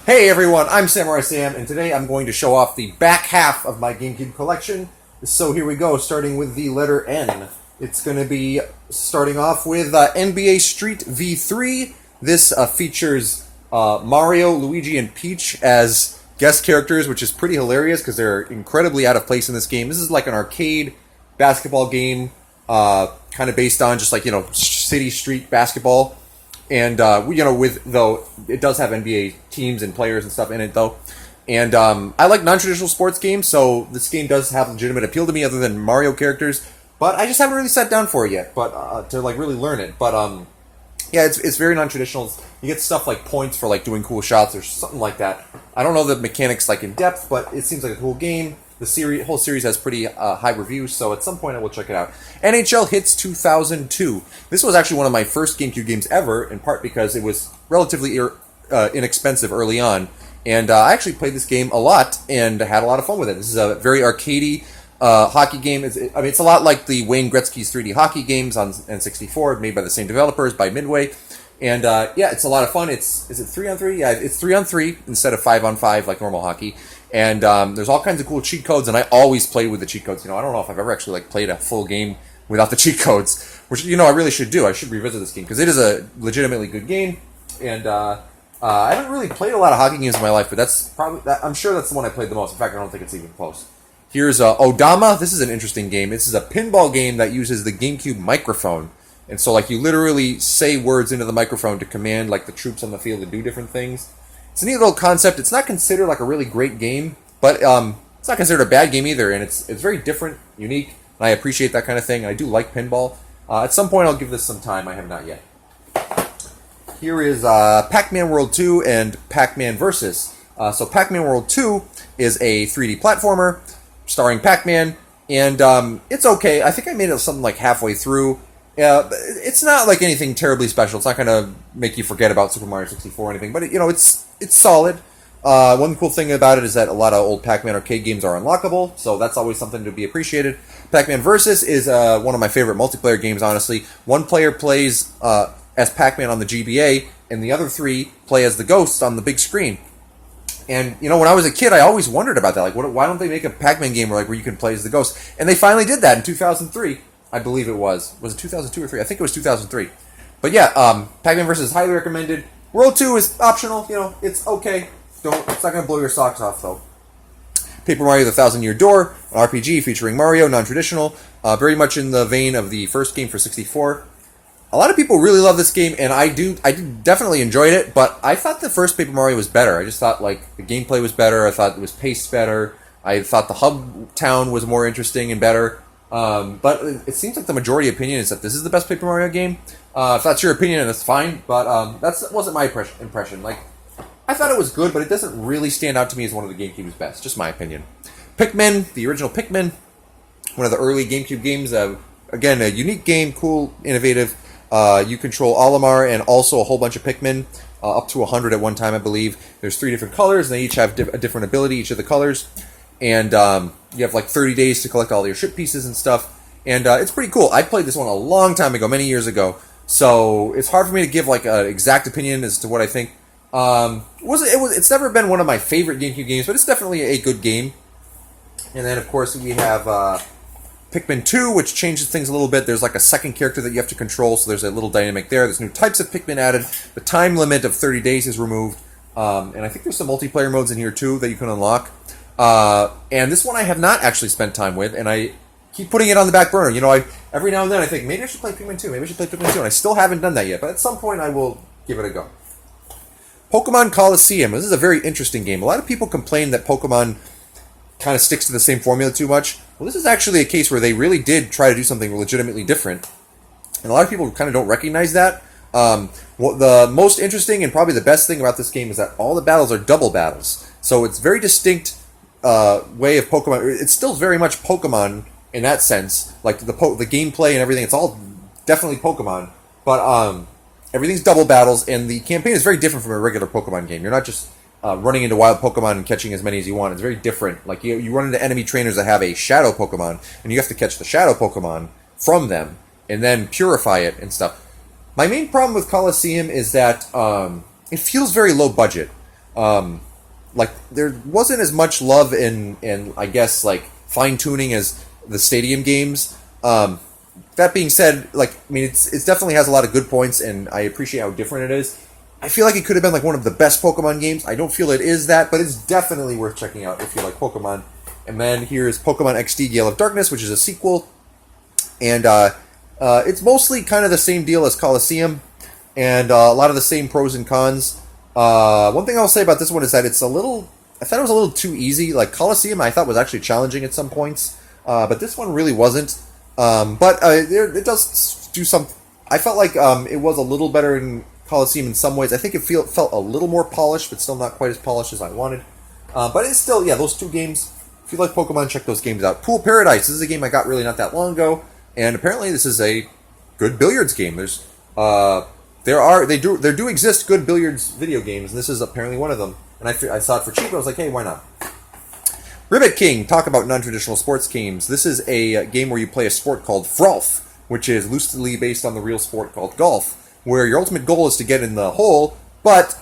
Hey everyone, I'm Samurai Sam, and today I'm going to show off the back half of my GameCube collection. So here we go, starting with the letter N. It's going to be starting off with NBA Street V3. This features Mario, Luigi, and Peach as guest characters, which is pretty hilarious because they're incredibly out of place in this game. This is like an arcade basketball game, kind of based on just like, city street basketball. And, though it does have NBA teams and players and stuff in it, though. And I like non-traditional sports games, so this game does have legitimate appeal to me other than Mario characters. But I just haven't really sat down for it yet, but to like really learn it. But yeah, it's very non-traditional. You get stuff like points for like doing cool shots or something like that. I don't know the mechanics like in depth, but it seems like a cool game. The whole series has pretty high reviews, so at some point I will check it out. NHL Hits 2002. This was actually one of my first GameCube games ever, in part because it was relatively inexpensive early on. And I actually played this game a lot and had a lot of fun with it. This is a very arcadey hockey game. It's a lot like the Wayne Gretzky's 3D hockey games on N64, made by the same developers, by Midway. And yeah, it's a lot of fun. Is it 3-on-3? Yeah, it's 3-on-3 instead of 5-on-5 like normal hockey. And there's all kinds of cool cheat codes, and I always play with the cheat codes. I don't know if I've ever actually played a full game without the cheat codes, which I really should do. I should revisit this game because it is a legitimately good game. And I haven't really played a lot of hockey games in my life, but I'm sure that's the one I played the most. In fact, I don't think it's even close. Here's Odama. This is an interesting game. This is a pinball game that uses the GameCube microphone. And so, you literally say words into the microphone to command, the troops on the field to do different things. It's a neat little concept. It's not considered, a really great game, but it's not considered a bad game either, and it's very different, unique, and I appreciate that kind of thing. I do like pinball. At some point, I'll give this some time. I have not yet. Here is PacMan World 2 and PacMan Versus. So PacMan World 2 is a 3D platformer starring Pac-Man, and it's okay. I think I made it something halfway through. It's not anything terribly special. It's not going to make you forget about Super Mario 64 or anything, but it's solid. One cool thing about it is that a lot of old Pac-Man arcade games are unlockable, so that's always something to be appreciated. Pac-Man Versus is one of my favorite multiplayer games, honestly. One player plays as Pac-Man on the GBA, and the other three play as the ghosts on the big screen. And, when I was a kid, I always wondered about that. Why don't they make a Pac-Man game where you can play as the ghost? And they finally did that in 2003. I believe it was. Was it 2002 or 3? I think it was 2003. But yeah, Pac-Man vs. is highly recommended. World 2 is optional. It's okay. It's not going to blow your socks off, though. Paper Mario: The Thousand-Year Door, an RPG featuring Mario, non-traditional. Very much in the vein of the first game for 64. A lot of people really love this game, and I definitely enjoyed it, but I thought the first Paper Mario was better. I just thought, the gameplay was better. I thought it was paced better. I thought the hub town was more interesting and better. But it seems like the majority opinion is that this is the best Paper Mario game. If that's your opinion, that's fine, but that wasn't my impression. I thought it was good, but it doesn't really stand out to me as one of the GameCube's best. Just my opinion. Pikmin, the original Pikmin, one of the early GameCube games. Again, a unique game, cool, innovative. You control Olimar and also a whole bunch of Pikmin, up to 100 at one time, I believe. There's 3 different colors, and they each have a different ability, each of the colors. And you have 30 days to collect all your ship pieces and stuff. And it's pretty cool. I played this one a long time ago, many years ago. So it's hard for me to give an exact opinion as to what I think. It's never been one of my favorite GameCube games, but it's definitely a good game. And then, of course, we have Pikmin 2, which changes things a little bit. There's a second character that you have to control, so there's a little dynamic there. There's new types of Pikmin added. The time limit of 30 days is removed. And I think there's some multiplayer modes in here, too, that you can unlock. And this one I have not actually spent time with, and I keep putting it on the back burner. Every now and then I think, maybe I should play Pikmin 2, and I still haven't done that yet, but at some point I will give it a go. Pokemon Colosseum. This is a very interesting game. A lot of people complain that Pokemon kind of sticks to the same formula too much. Well, this is actually a case where they really did try to do something legitimately different, and a lot of people kind of don't recognize that. The most interesting and probably the best thing about this game is that all the battles are double battles, so it's very distinct way of Pokemon. It's still very much Pokemon in that sense, the gameplay and everything. It's all definitely Pokemon, but everything's double battles, and the campaign is very different from a regular Pokemon game. You're not just running into wild Pokemon and catching as many as you want. It's very different. You run into enemy trainers that have a shadow Pokemon, and you have to catch the shadow Pokemon from them and then purify it and stuff. My main problem with Colosseum is that it feels very low budget. like there wasn't as much love in I guess like fine tuning as the Stadium games. That being said, like I mean, it definitely has a lot of good points, and I appreciate how different it is. I feel like it could have been like one of the best Pokemon games. I don't feel it is that, but it's definitely worth checking out if you like Pokemon. And then here's Pokemon XD Gale of Darkness, which is a sequel, and it's mostly kind of the same deal as Colosseum, and a lot of the same pros and cons. One thing I'll say about this one is that it's a little. I thought it was a little too easy. Like Colosseum, I thought was actually challenging at some points, but this one really wasn't. But it does do some. I felt like it was a little better in Colosseum in some ways. I think it felt a little more polished, but still not quite as polished as I wanted. But it's still, yeah, those two games. If you like Pokemon, check those games out. Pool Paradise. This is a game I got really not that long ago, and apparently this is a good billiards game. There do exist good billiards video games, and this is apparently one of them. And I saw it for cheap. I was like, hey, why not? Rivet King. Talk about non-traditional sports games. This is a game where you play a sport called Frolf, which is loosely based on the real sport called golf, where your ultimate goal is to get in the hole, but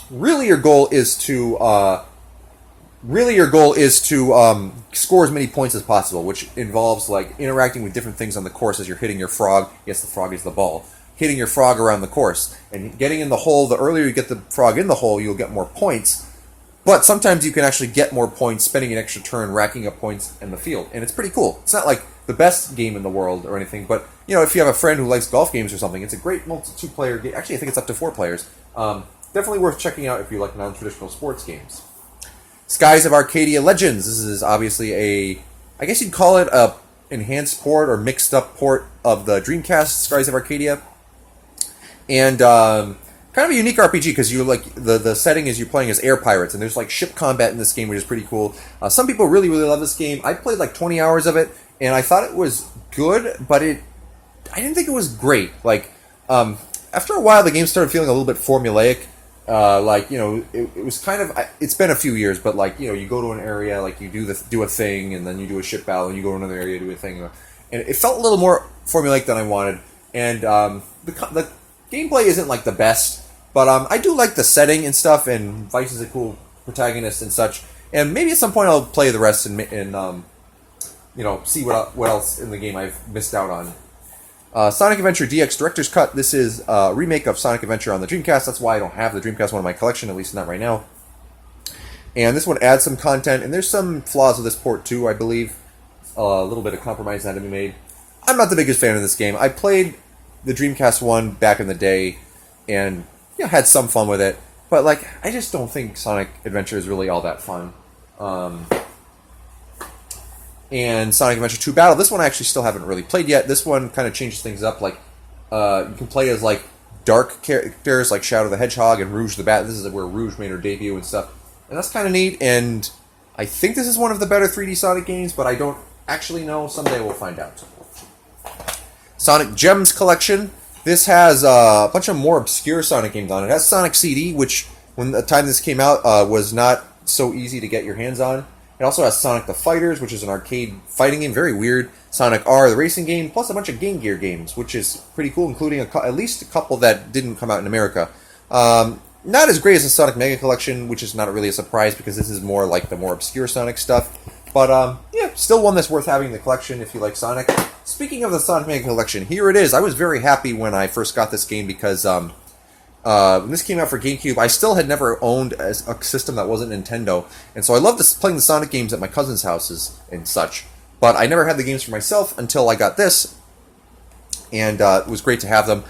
really your goal is to score as many points as possible, which involves like interacting with different things on the course as you're hitting your frog. Yes, the frog is the ball. Hitting your frog around the course and getting in the hole. The earlier you get the frog in the hole, you'll get more points. But sometimes you can actually get more points spending an extra turn racking up points in the field, and it's pretty cool. It's not like the best game in the world or anything, but you know, if you have a friend who likes golf games or something, it's a great two-player game. Actually, I think it's up to 4 players. Definitely worth checking out if you like non-traditional sports games. Skies of Arcadia Legends. This is obviously I guess you'd call it a enhanced port or mixed up port of the Dreamcast Skies of Arcadia, and kind of a unique RPG because you like the setting is you're playing as air pirates, and there's like ship combat in this game, which is pretty cool. Some people really love this game. I played like 20 hours of it, and I thought it was good, but I didn't think it was great. Like after a while, the game started feeling a little bit formulaic. Like, you know, it was kind of, it's been a few years, but like, you know, you go to an area, like you do a thing, and then you do a ship battle, and you go to another area, do a thing, and it felt a little more formulaic than I wanted. And the gameplay isn't like the best, but I do like the setting and stuff, and Vice is a cool protagonist and such. And maybe at some point I'll play the rest and you know, see what else in the game I've missed out on. Sonic Adventure DX Director's Cut. This is a remake of Sonic Adventure on the Dreamcast. That's why I don't have the Dreamcast one in my collection, at least not right now. And this one adds some content, and there's some flaws with this port too, I believe. A little bit of compromise that had to be made. I'm not the biggest fan of this game. I played the Dreamcast one back in the day, and you know, had some fun with it. But like, I just don't think Sonic Adventure is really all that fun. And Sonic Adventure 2 Battle. This one I actually still haven't really played yet. This one kind of changes things up. Like, you can play as like dark characters like Shadow the Hedgehog and Rouge the Bat. This is where Rouge made her debut and stuff. And that's kind of neat. And I think this is one of the better 3D Sonic games, but I don't actually know. Someday we'll find out. Sonic Gems Collection. This has a bunch of more obscure Sonic games on it. It has Sonic CD, which when the time this came out was not so easy to get your hands on. It also has Sonic the Fighters, which is an arcade fighting game, very weird. Sonic R, the racing game, plus a bunch of Game Gear games, which is pretty cool, including at least a couple that didn't come out in America. Not as great as the Sonic Mega Collection, which is not really a surprise because this is more like the more obscure Sonic stuff. But yeah, still one that's worth having in the collection if you like Sonic. Speaking of the Sonic Mega Collection, here it is. I was very happy when I first got this game because when this came out for GameCube, I still had never owned a system that wasn't Nintendo, and so I loved playing the Sonic games at my cousin's houses and such, but I never had the games for myself until I got this, and it was great to have them.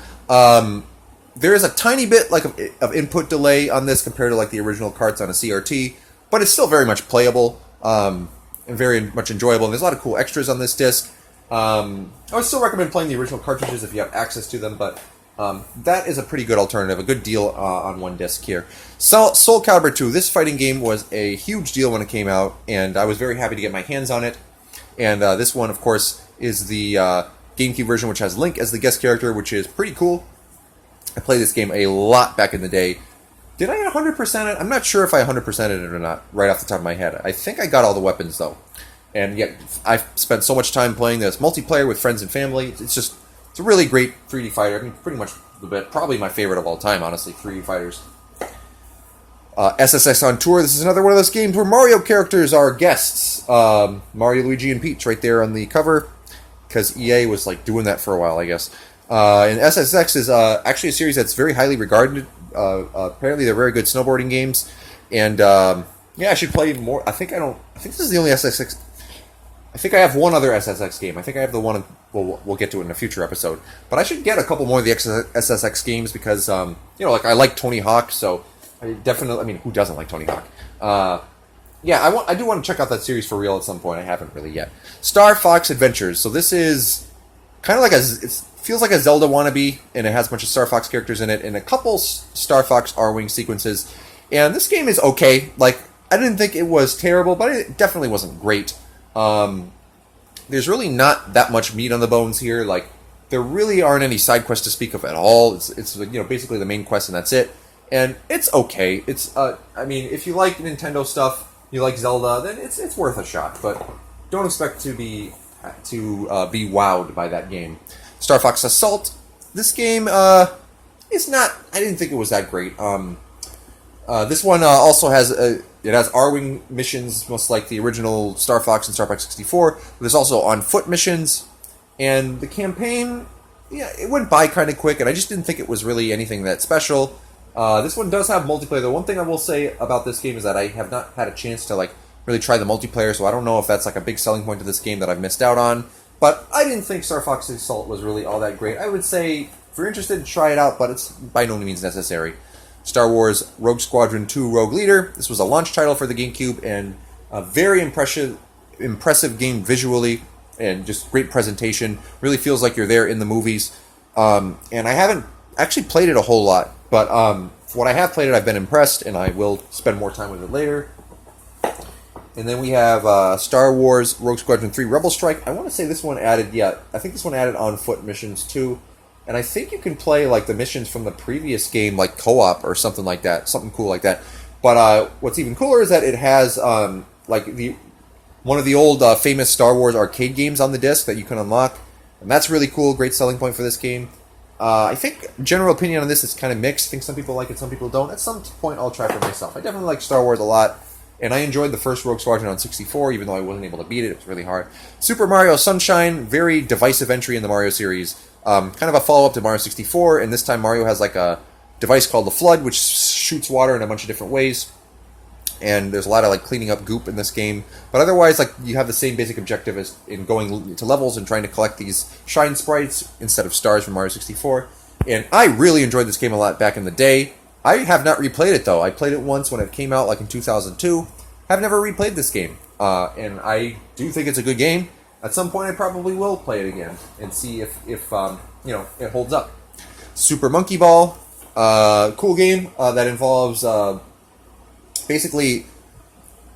There is a tiny bit like of input delay on this compared to like the original carts on a CRT, but it's still very much playable and very much enjoyable, and there's a lot of cool extras on this disc. I would still recommend playing the original cartridges if you have access to them, but that is a pretty good alternative, a good deal on one disc here. Soul Calibur 2, this fighting game was a huge deal when it came out, and I was very happy to get my hands on it. And this one, of course, is the GameCube version, which has Link as the guest character, which is pretty cool. I played this game a lot back in the day. Did I 100% it? I'm not sure if I 100%ed it or not, right off the top of my head. I think I got all the weapons, though. And yet, I've spent so much time playing this multiplayer with friends and family. It's a really great 3D fighter. I mean, pretty much probably my favorite of all time, honestly, 3D fighters. SSX On Tour. This is another one of those games where Mario characters are guests. Mario, Luigi, and Peach right there on the cover, because EA was like doing that for a while, I guess. And SSX is actually a series that's very highly regarded. Apparently, they're very good snowboarding games, and yeah, I should play more. I think this is the only SSX. I think I have one other SSX game. I think I have the one. We'll get to it in a future episode. But I should get a couple more of the SSX games because like I like Tony Hawk, so I definitely. I mean, who doesn't like Tony Hawk? Yeah, I do want to check out that series for real at some point. I haven't really yet. Star Fox Adventures. So this is kind of like it feels like a Zelda wannabe, and it has a bunch of Star Fox characters in it, and a couple Star Fox R-Wing sequences. And this game is okay. Like, I didn't think it was terrible, but it definitely wasn't great. There's really not that much meat on the bones here. Like, there really aren't any side quests to speak of at all. It's basically the main quest, and that's it. And it's okay. It's I mean, if you like Nintendo stuff, you like Zelda, then it's worth a shot. But don't expect to be wowed by that game. Star Fox Assault. This game is not. I didn't think it was that great. This one also has it has R-Wing missions, most like the original Star Fox and Star Fox 64. But there's also on-foot missions, and the campaign, yeah, it went by kind of quick, and I just didn't think it was really anything that special. This one does have multiplayer. The one thing I will say about this game is that I have not had a chance to really try the multiplayer, so I don't know if that's like a big selling point to this game that I've missed out on. But I didn't think Star Fox Assault was really all that great. I would say, if you're interested, try it out, but it's by no means necessary. Star Wars Rogue Squadron 2 Rogue Leader. This was a launch title for the GameCube, and a very impressive game visually, and just great presentation. Really feels like you're there in the movies. And I haven't actually played it a whole lot, but what I have played it, I've been impressed, and I will spend more time with it later. And then we have Star Wars Rogue Squadron 3 Rebel Strike. I want to say this one added, I think this one added on-foot missions too. And I think you can play like the missions from the previous game, like co-op or something like that, something cool like that. But what's even cooler is that it has one of the old famous Star Wars arcade games on the disc that you can unlock, and that's really cool. Great selling point for this game. I think general opinion on this is kind of mixed. I think some people like it, some people don't. At some point, I'll try for myself. I definitely like Star Wars a lot, and I enjoyed the first Rogue Squadron on 64, even though I wasn't able to beat it. It was really hard. Super Mario Sunshine, very divisive entry in the Mario series. Kind of a follow-up to Mario 64, and this time Mario has like a device called the Flood, which shoots water in a bunch of different ways. And there's a lot of like cleaning up goop in this game. But otherwise, like, you have the same basic objective as in going to levels and trying to collect these shine sprites instead of stars from Mario 64. And I really enjoyed this game a lot back in the day. I have not replayed it, though. I played it once when it came out, like in 2002. I've never replayed this game. And I do think it's a good game. At some point, I probably will play it again and see if it holds up. Super Monkey Ball, cool game that involves basically.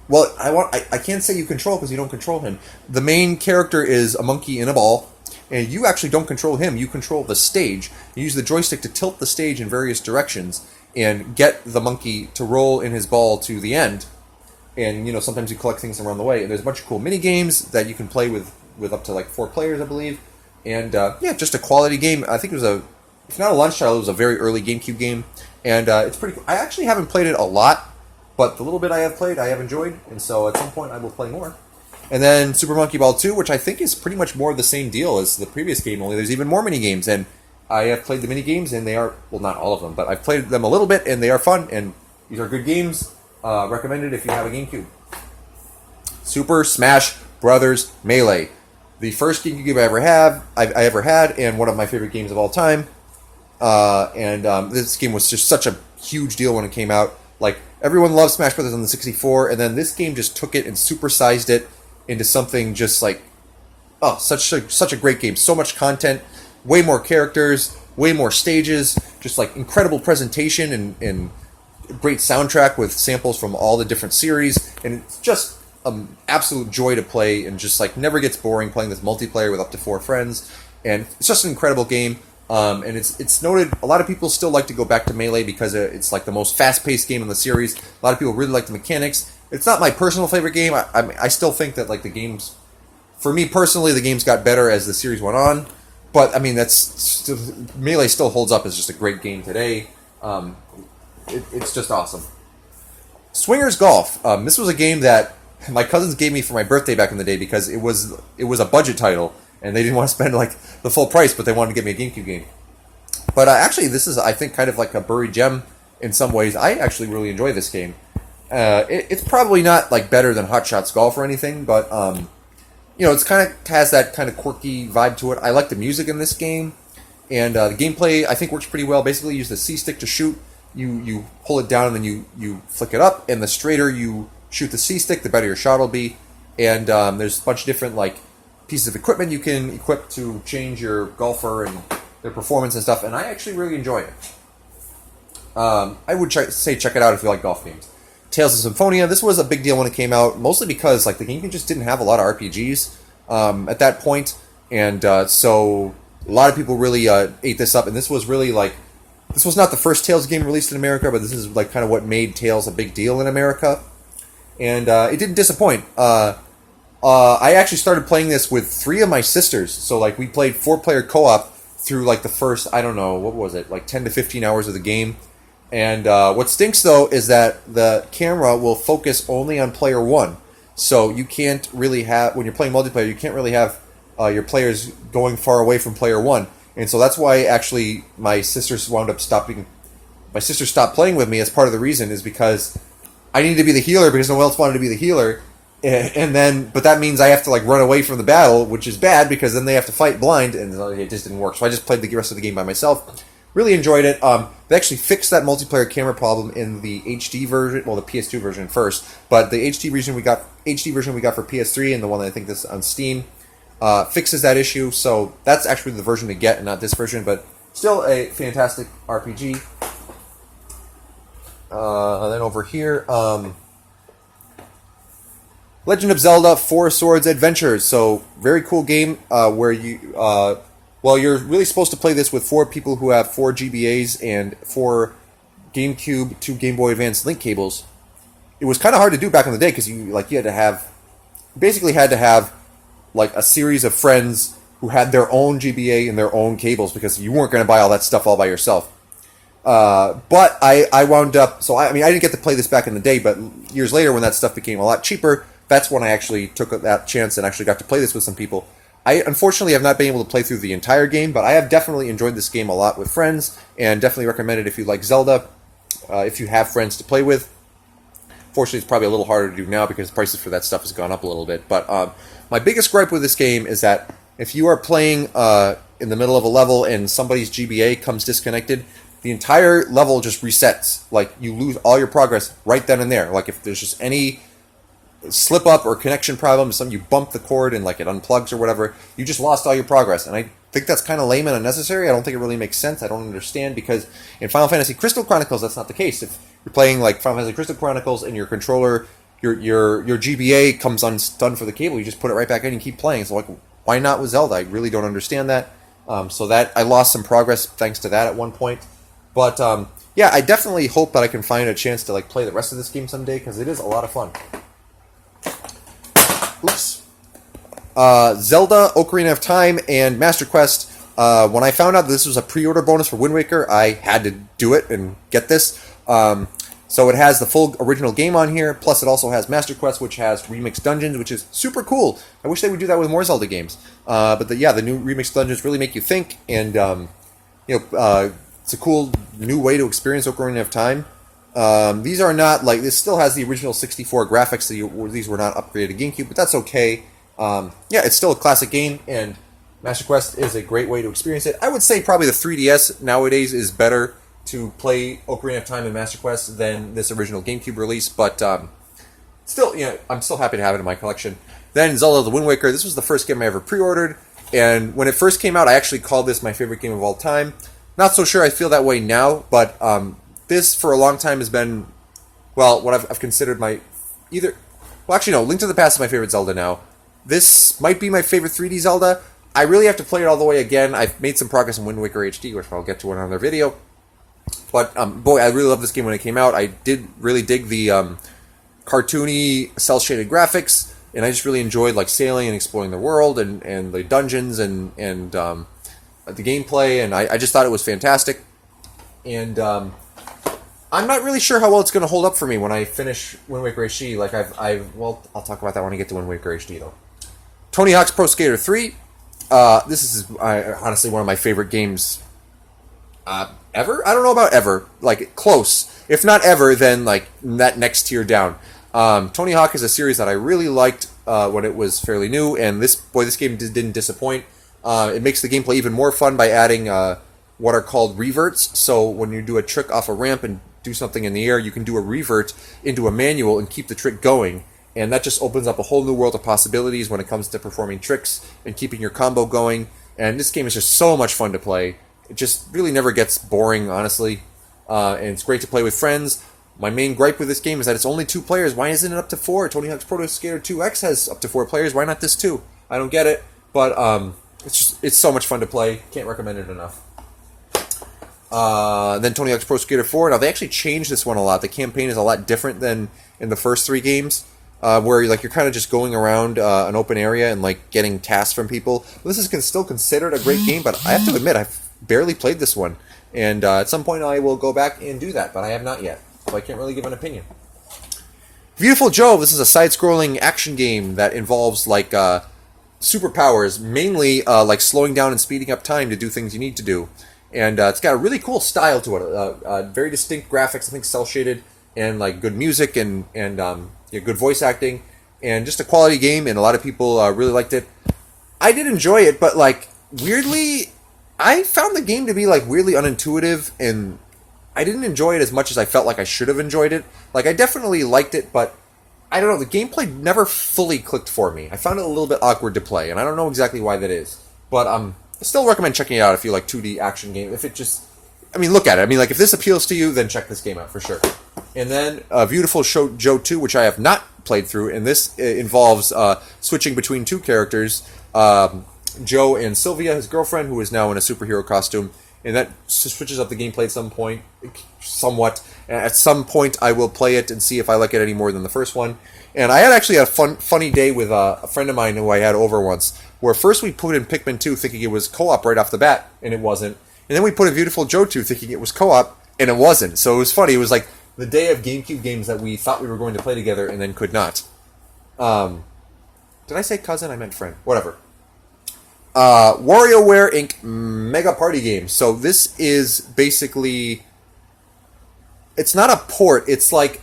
Well, I can't say you control because you don't control him. The main character is a monkey in a ball, and you actually don't control him. You control the stage. You use the joystick to tilt the stage in various directions and get the monkey to roll in his ball to the end. And, sometimes you collect things around the way. And there's a bunch of cool mini games that you can play with up to like 4 players, I believe. And, just a quality game. I think it was if not a launch title, it was a very early GameCube game. And it's pretty cool. I actually haven't played it a lot, but the little bit I have played, I have enjoyed. And so at some point, I will play more. And then Super Monkey Ball 2, which I think is pretty much more of the same deal as the previous game, only there's even more mini games. And I have played the mini games, and they are, well, not all of them, but I've played them a little bit, and they are fun. And these are good games. Recommended if you have a GameCube. Super Smash Brothers Melee, the first GameCube I ever had, and one of my favorite games of all time. This game was just such a huge deal when it came out. Like, everyone loved Smash Brothers on the 64, and then this game just took it and supersized it into something just like, such a great game. So much content, way more characters, way more stages, just like incredible presentation and great soundtrack with samples from all the different series, and it's just an absolute joy to play, and just like never gets boring playing this multiplayer with up to 4 friends. And it's just an incredible game. And it's noted, a lot of people still like to go back to Melee because it's like the most fast-paced game in the series. A lot of people really like the mechanics. It's not my personal favorite game. I still think that like the games, for me personally, the games got better as the series went on. But I mean, Melee still holds up as just a great game today. It's just awesome. Swingers Golf. This was a game that my cousins gave me for my birthday back in the day because it was a budget title, and they didn't want to spend like the full price, but they wanted to get me a GameCube game. But actually, this is, I think, kind of like a buried gem in some ways. I actually really enjoy this game. It's probably not like better than Hot Shots Golf or anything, but it's kind of has that kind of quirky vibe to it. I like the music in this game, and the gameplay I think works pretty well. Basically, you use the C stick to shoot. You pull it down and then you flick it up, and the straighter you shoot the C stick, the better your shot will be. And there's a bunch of different like pieces of equipment you can equip to change your golfer and their performance and stuff. And I actually really enjoy it. I would say check it out if you like golf games. Tales of Symphonia. This was a big deal when it came out, mostly because like the game just didn't have a lot of RPGs at that point, and so a lot of people really ate this up. And this was really like, this was not the first Tales game released in America, but this is like kind of what made Tales a big deal in America. And it didn't disappoint. I actually started playing this with 3 of my sisters. So like we played 4-player co-op through like the first, I don't know, what was it, like 10 to 15 hours of the game. And what stinks though is that the camera will focus only on player 1. So you can't really have, when you're playing multiplayer, you can't really have your players going far away from player 1. And so that's why actually my sisters wound up stopping. My sister stopped playing with me as part of the reason is because I needed to be the healer because no one else wanted to be the healer. And then, but that means I have to like run away from the battle, which is bad because then they have to fight blind, and it just didn't work. So I just played the rest of the game by myself. Really enjoyed it. They actually fixed that multiplayer camera problem in the HD version, well, the PS2 version first, but the HD version we got for PS3 and the one that I think this on Steam fixes that issue. So that's actually the version to get and not this version, but still a fantastic RPG. Then over here, Legend of Zelda 4 Swords Adventures. So very cool game where you you're really supposed to play this with 4 people who have 4 GBAs and 4 GameCube, 2 Game Boy Advance link cables. It was kind of hard to do back in the day because you had to have like a series of friends who had their own GBA and their own cables because you weren't going to buy all that stuff all by yourself. But I wound up, so I didn't get to play this back in the day, but years later when that stuff became a lot cheaper, that's when I actually took that chance and actually got to play this with some people. I unfortunately have not been able to play through the entire game, but I have definitely enjoyed this game a lot with friends, and definitely recommend it if you like Zelda, if you have friends to play with. Fortunately, it's probably a little harder to do now because prices for that stuff has gone up a little bit. But my biggest gripe with this game is that if you are playing in the middle of a level and somebody's GBA comes disconnected, the entire level just resets. Like, you lose all your progress right then and there. Like, if there's just any slip up or connection problem, you bump the cord and like it unplugs or whatever, you just lost all your progress. And I think that's kind of lame and unnecessary. I don't think it really makes sense. I don't understand, because in Final Fantasy Crystal Chronicles that's not the case. If you're playing like Final Fantasy Crystal Chronicles and your controller, your GBA comes undone for the cable, you just put it right back in and keep playing. So like, why not with Zelda? I really don't understand that. So that I lost some progress thanks to that at one point. But yeah, I definitely hope that I can find a chance to like play the rest of this game someday, because it is a lot of fun. Oops. Zelda, Ocarina of Time, and Master Quest. When I found out that this was a pre-order bonus for Wind Waker, I had to do it and get this. So it has the full original game on here, plus it also has Master Quest, which has remixed dungeons, which is super cool. I wish they would do that with more Zelda games. But the new remixed dungeons really make you think, and it's a cool new way to experience Ocarina of Time. These are not like, this still has the original 64 graphics, so these were not upgraded to GameCube, but that's okay. Yeah, it's still a classic game, and Master Quest is a great way to experience it. I would say probably the 3DS nowadays is better to play Ocarina of Time and Master Quest than this original GameCube release, but still, I'm still happy to have it in my collection. Then Zelda the Wind Waker. This was the first game I ever pre-ordered, and when it first came out, I actually called this my favorite game of all time. Not so sure I feel that way now, but this for a long time has been, well, what I've considered my Link to the Past is my favorite Zelda now. This might be my favorite 3D Zelda. I really have to play it all the way again. I've made some progress in Wind Waker HD, which I'll get to in another video. But boy, I really loved this game when it came out. I did really dig the cartoony, cel-shaded graphics, and I just really enjoyed like sailing and exploring the world and the dungeons and the gameplay, and I just thought it was fantastic. And I'm not really sure how well it's going to hold up for me when I finish Wind Waker HD. Like well, I'll talk about that when I get to Wind Waker HD though. Tony Hawk's Pro Skater 3. This is honestly one of my favorite games ever. I don't know about ever, like close. If not ever, then like that next tier down. Tony Hawk is a series that I really liked when it was fairly new, and this game didn't disappoint. It makes the gameplay even more fun by adding what are called reverts. So when you do a trick off a ramp and do something in the air, you can do a revert into a manual and keep the trick going. And that just opens up a whole new world of possibilities when it comes to performing tricks and keeping your combo going. And this game is just so much fun to play. It just really never gets boring, honestly. And it's great to play with friends. My main gripe with this game is that it's only 2 players. Why isn't it up to 4? Tony Hawk's Pro Skater 2X has up to 4 players. Why not this too? I don't get it. But it's so much fun to play. Can't recommend it enough. Then Tony Hawk's Pro Skater 4. Now, they actually changed this one a lot. The campaign is a lot different than in the first 3 games, where you're kind of just going around an open area and like getting tasks from people. This is still considered a great game, but I have to admit, I've barely played this one. And at some point I will go back and do that, but I have not yet. So I can't really give an opinion. Beautiful Joe. This is a side-scrolling action game that involves like superpowers, mainly like slowing down and speeding up time to do things you need to do. And it's got a really cool style to it. Very distinct graphics, I think cel-shaded, and like good music and good voice acting, and just a quality game. And a lot of people really liked it. I did enjoy it, but like weirdly, I found the game to be like weirdly unintuitive, and I didn't enjoy it as much as I felt like I should have enjoyed it. Like I definitely liked it, but I don't know. The gameplay never fully clicked for me. I found it a little bit awkward to play, and I don't know exactly why that is. But I still recommend checking it out if you like 2D action game. If it just, look at it. Like if this appeals to you, then check this game out for sure. And then Beautiful Joe 2, which I have not played through, and this involves switching between 2 characters, Joe and Sylvia, his girlfriend, who is now in a superhero costume, and that switches up the gameplay at some point, somewhat. At some point, I will play it and see if I like it any more than the first one. And I had actually a funny day with a friend of mine who I had over once, where first we put in Pikmin 2 thinking it was co-op right off the bat, and it wasn't. And then we put in Beautiful Joe 2 thinking it was co-op, and it wasn't. So it was funny. It was like the day of GameCube games that we thought we were going to play together and then could not. Did I say cousin? I meant friend. Whatever. Warioware Inc. Mega Party Game. So this is basically... It's not a port. It's like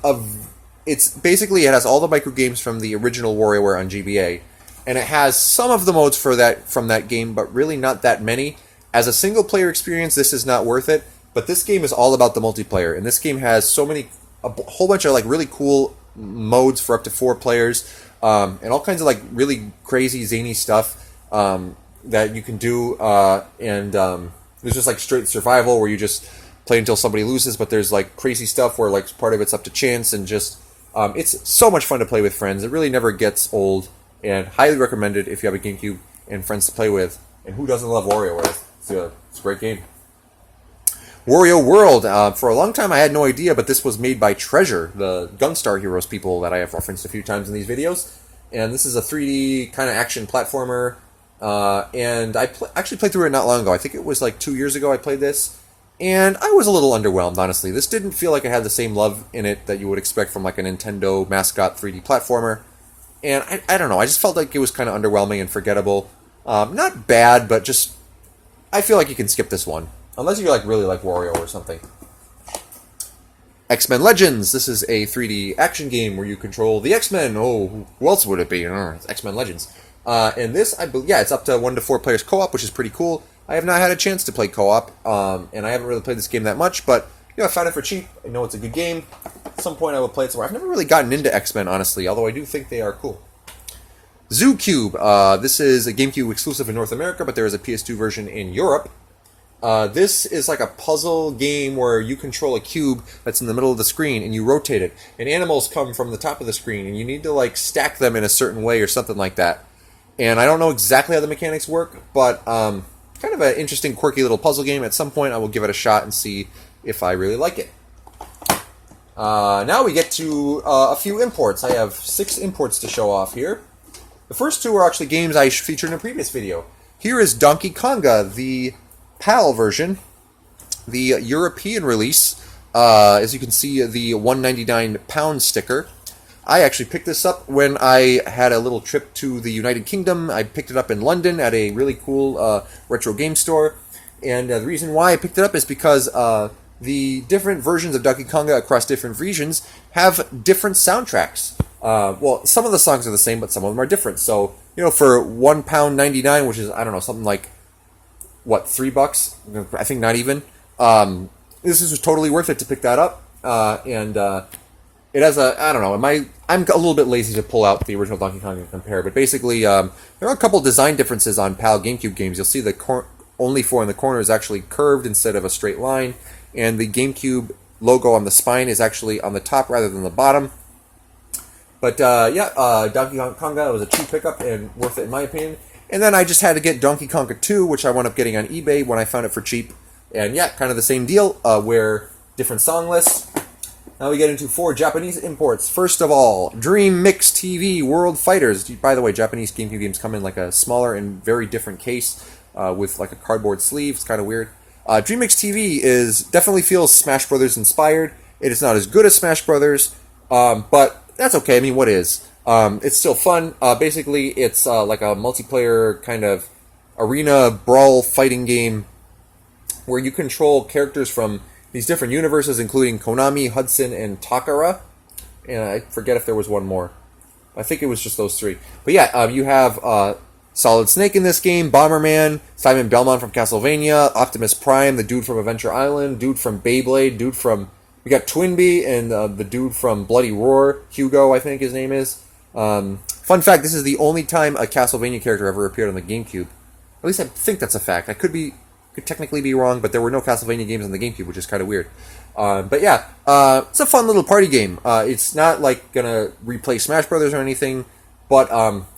it's basically, it has all the micro games from the original WarioWare on GBA, and it has some of the modes from that game, but really not that many. As a single player experience, this is not worth it. But this game is all about the multiplayer, and this game has a whole bunch of like really cool modes for up to 4 players, and all kinds of like really crazy zany stuff that you can do. There's just like straight survival where you just play until somebody loses, but there's like crazy stuff where like part of it's up to chance, and just it's so much fun to play with friends. It really never gets old, and highly recommended if you have a GameCube and friends to play with. And who doesn't love WarioWare? It's a great game. Wario World. For a long time I had no idea, but this was made by Treasure, the Gunstar Heroes people that I have referenced a few times in these videos. And this is a 3D kind of action platformer. And I actually played through it not long ago. I think it was like 2 years ago I played this. And I was a little underwhelmed, honestly. This didn't feel like it had the same love in it that you would expect from like a Nintendo mascot 3D platformer. And I don't know, I just felt like it was kind of underwhelming and forgettable. Not bad, but just... I feel like you can skip this one. Unless you really like Wario or something. XMen Legends. This is a 3D action game where you control the X-Men. Oh, who else would it be? It's XMen Legends. And this, it's up to 1 to 4 players co-op, which is pretty cool. I have not had a chance to play co-op, and I haven't really played this game that much, but I found it for cheap. I know it's a good game. At some point I will play it somewhere. I've never really gotten into X-Men, honestly, although I do think they are cool. Zoo Cube. This is a GameCube exclusive in North America, but there is a PS2 version in Europe. This is like a puzzle game where you control a cube that's in the middle of the screen and you rotate it. And animals come from the top of the screen and you need to like stack them in a certain way or something like that. And I don't know exactly how the mechanics work, but kind of an interesting, quirky little puzzle game. At some point I will give it a shot and see if I really like it. Now we get to a few imports. I have 6 imports to show off here. The first 2 are actually games I featured in a previous video. Here is Donkey Konga, the PAL version, the European release. As you can see, the 199 pound sticker. I actually picked this up when I had a little trip to the United Kingdom. I picked it up in London at a really cool retro game store. And the reason why I picked it up is because the different versions of Donkey Konga across different regions have different soundtracks. Well, some of the songs are the same, but some of them are different. So, for £1.99, which is, I don't know, something like, what, $3? I think not even. This is totally worth it to pick that up. It has I don't know, I'm a little bit lazy to pull out the original Donkey Kong and compare, but basically, there are a couple design differences on PAL GameCube games. You'll see the only four in the corner is actually curved instead of a straight line, and the GameCube logo on the spine is actually on the top rather than the bottom. But Donkey Konga was a cheap pickup and worth it in my opinion. And then I just had to get Donkey Konga 2, which I wound up getting on eBay when I found it for cheap. And yeah, kind of the same deal, where different song lists. Now we get into 4 Japanese imports. First of all, Dream Mix TV World Fighters. By the way, Japanese GameCube games come in like a smaller and very different case with like a cardboard sleeve. It's kind of weird. Dream Mix TV definitely feels Smash Brothers inspired. It is not as good as Smash Brothers, but that's okay. I mean, what is? It's still fun. Basically, it's like a multiplayer kind of arena brawl fighting game where you control characters from these different universes, including Konami, Hudson, and Takara. And I forget if there was one more. I think it was just those 3. But yeah, you have Solid Snake in this game, Bomberman, Simon Belmont from Castlevania, Optimus Prime, the dude from Adventure Island, dude from Beyblade, we got Twinbee, and the dude from Bloody Roar, Hugo, I think his name is. Fun fact, this is the only time a Castlevania character ever appeared on the GameCube. At least I think that's a fact. I could technically be wrong, but there were no Castlevania games on the GameCube, which is kind of weird. But yeah, it's a fun little party game. It's not like gonna replace Smash Brothers or anything, but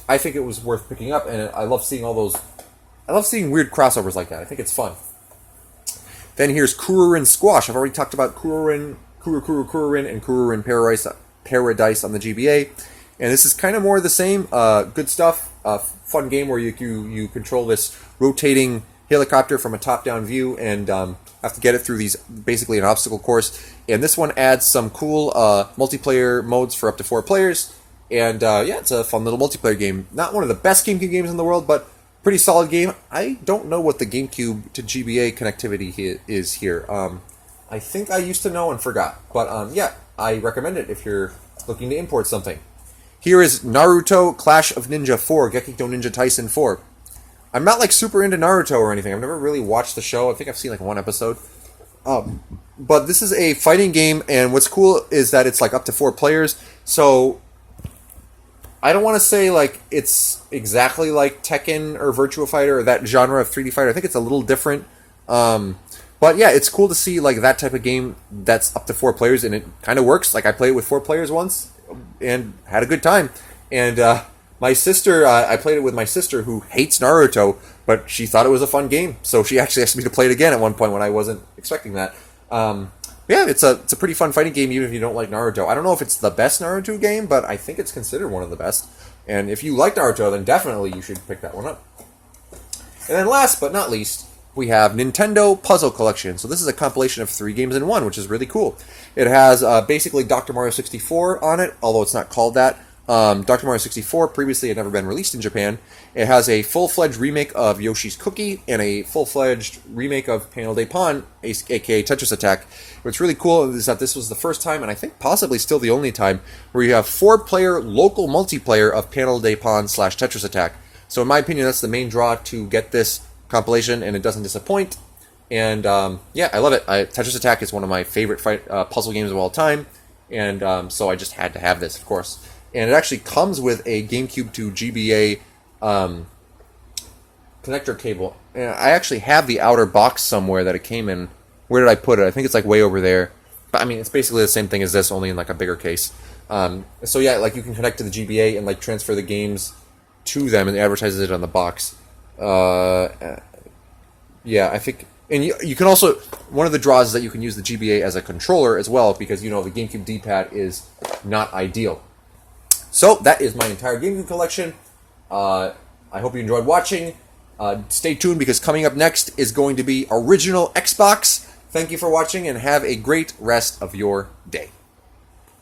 I think it was worth picking up, and I love seeing I love seeing weird crossovers like that. I think it's fun. Then here's Kururin Squash. I've already talked about Kururin, and Kururin Paradise on the GBA, and this is kind of more of the same. Good stuff. Fun game where you control this rotating helicopter from a top-down view and have to get it through basically an obstacle course. And this one adds some cool multiplayer modes for up to 4 players. And yeah, it's a fun little multiplayer game. Not one of the best GameCube games in the world, but pretty solid game. I don't know what the GameCube to GBA connectivity is here. I think I used to know and forgot. But yeah, I recommend it if you're looking to import something. Here is Naruto Clash of Ninja 4, Gekito Ninja Taisen 4. I'm not like super into Naruto or anything. I've never really watched the show. I think I've seen like 1 episode. But this is a fighting game, and what's cool is that it's like up to 4 players. So I don't want to say like it's exactly like Tekken or Virtua Fighter or that genre of 3D fighter. I think it's a little different. But yeah, it's cool to see like that type of game that's up to 4 players, and it kind of works. Like I played it with 4 players once and had a good time. And my sister, I played it with my sister who hates Naruto, but she thought it was a fun game. So she actually asked me to play it again at one point when I wasn't expecting that. Yeah, it's a pretty fun fighting game even if you don't like Naruto. I don't know if it's the best Naruto game, but I think it's considered one of the best. And if you like Naruto, then definitely you should pick that one up. And then last but not least, we have Nintendo Puzzle Collection. So this is a compilation of 3 games in one, which is really cool. It has basically Dr. Mario 64 on it, although it's not called that. Dr. Mario 64 previously had never been released in Japan. It has a full-fledged remake of Yoshi's Cookie and a full-fledged remake of Panel de Pon, aka Tetris Attack. What's really cool is that this was the first time, and I think possibly still the only time, where you have 4-player local multiplayer of Panel de Pon / Tetris Attack. So in my opinion, that's the main draw to get this compilation, and it doesn't disappoint. And yeah, I love it. Tetris Attack is one of my favorite puzzle games of all time, and so I just had to have this, of course. And it actually comes with a GameCube to GBA connector cable. And I actually have the outer box somewhere that it came in. Where did I put it? I think it's like way over there. But I mean, it's basically the same thing as this, only in like a bigger case. So yeah, like you can connect to the GBA and like transfer the games to them, and it advertises it on the box. Yeah, I think. And you can also, one of the draws is that you can use the GBA as a controller as well, because, you know, the GameCube D-pad is not ideal. So, that is my entire GameCube collection. I hope you enjoyed watching. Stay tuned, because coming up next is going to be original Xbox Thank you for watching, and have a great rest of your day.